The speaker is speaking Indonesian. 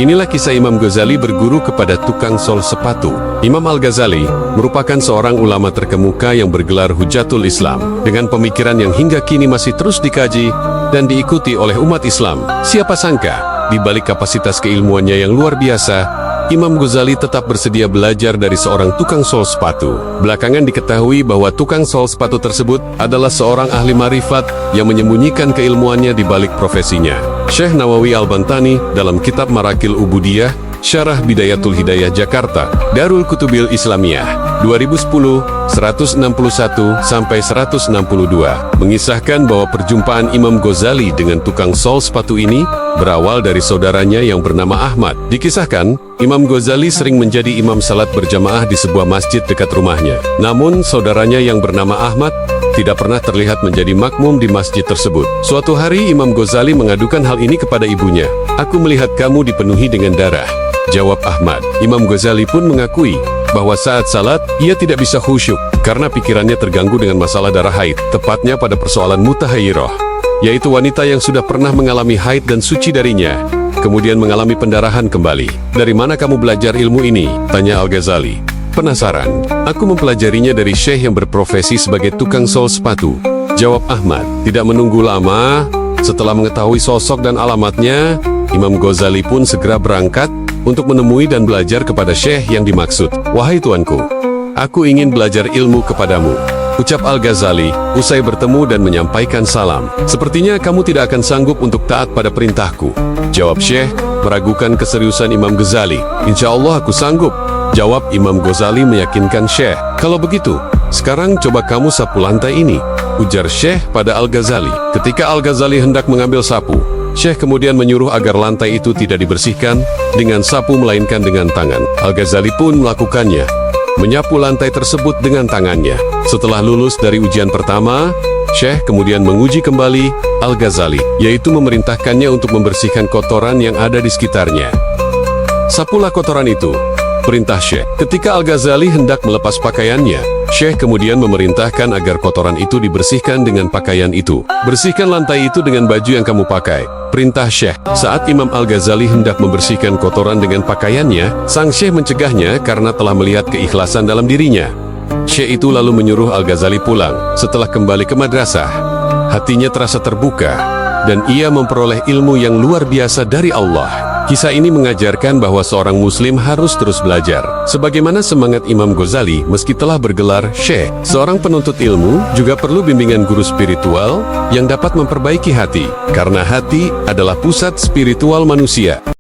Inilah kisah Imam Ghazali berguru kepada tukang sol sepatu. Imam Al-Ghazali merupakan seorang ulama terkemuka yang bergelar Hujatul Islam, dengan pemikiran yang hingga kini masih terus dikaji dan diikuti oleh umat Islam. Siapa sangka, di balik kapasitas keilmuannya yang luar biasa, Imam Ghazali tetap bersedia belajar dari seorang tukang sol sepatu. Belakangan diketahui bahwa tukang sol sepatu tersebut adalah seorang ahli marifat yang menyembunyikan keilmuannya di balik profesinya. Syekh Nawawi Al-Bantani dalam kitab Marakil Ubudiyah, Syarah Bidayatul Hidayah Jakarta, Darul Kutubil Islamiyah, 2010, 161-162, mengisahkan bahwa perjumpaan Imam Ghazali dengan tukang sol sepatu ini berawal dari saudaranya yang bernama Ahmad. Dikisahkan, Imam Ghazali sering menjadi imam salat berjamaah di sebuah masjid dekat rumahnya. Namun, saudaranya yang bernama Ahmad tidak pernah terlihat menjadi makmum di masjid tersebut. Suatu hari Imam Ghazali mengadukan hal ini kepada ibunya. "Aku melihat kamu dipenuhi dengan darah," jawab Ahmad. Imam Ghazali pun mengakui bahwa saat salat, ia tidak bisa khusyuk karena pikirannya terganggu dengan masalah darah haid, tepatnya pada persoalan mutahayyiroh, yaitu wanita yang sudah pernah mengalami haid dan suci darinya, kemudian mengalami pendarahan kembali. "Dari mana kamu belajar ilmu ini?" tanya Al-Ghazali. "Penasaran, aku mempelajarinya dari syekh yang berprofesi sebagai tukang sol sepatu," jawab Ahmad. Tidak menunggu lama, setelah mengetahui sosok dan alamatnya, Imam Ghazali pun segera berangkat untuk menemui dan belajar kepada syekh yang dimaksud. "Wahai tuanku, aku ingin belajar ilmu kepadamu," ucap Al-Ghazali usai bertemu dan menyampaikan salam. "Sepertinya kamu tidak akan sanggup untuk taat pada perintahku," jawab syekh, meragukan keseriusan Imam Ghazali. "Insya Allah aku sanggup," jawab Imam Ghazali meyakinkan syekh. "Kalau begitu, sekarang coba kamu sapu lantai ini," ujar syekh pada Al-Ghazali. Ketika Al-Ghazali hendak mengambil sapu, syekh kemudian menyuruh agar lantai itu tidak dibersihkan dengan sapu melainkan dengan tangan. Al-Ghazali pun melakukannya, menyapu lantai tersebut dengan tangannya. Setelah lulus dari ujian pertama, syekh kemudian menguji kembali Al-Ghazali, yaitu memerintahkannya untuk membersihkan kotoran yang ada di sekitarnya. "Sapulah kotoran itu," perintah syekh. Ketika Al-Ghazali hendak melepas pakaiannya, syekh kemudian memerintahkan agar kotoran itu dibersihkan dengan pakaian itu. "Bersihkan lantai itu dengan baju yang kamu pakai," perintah syekh. Saat Imam Al-Ghazali hendak membersihkan kotoran dengan pakaiannya, sang syekh mencegahnya karena telah melihat keikhlasan dalam dirinya. Syekh itu lalu menyuruh Al-Ghazali pulang. Setelah kembali ke madrasah, hatinya terasa terbuka dan ia memperoleh ilmu yang luar biasa dari Allah. Kisah ini mengajarkan bahwa seorang muslim harus terus belajar. Sebagaimana semangat Imam Ghazali meski telah bergelar syekh, seorang penuntut ilmu juga perlu bimbingan guru spiritual yang dapat memperbaiki hati, karena hati adalah pusat spiritual manusia.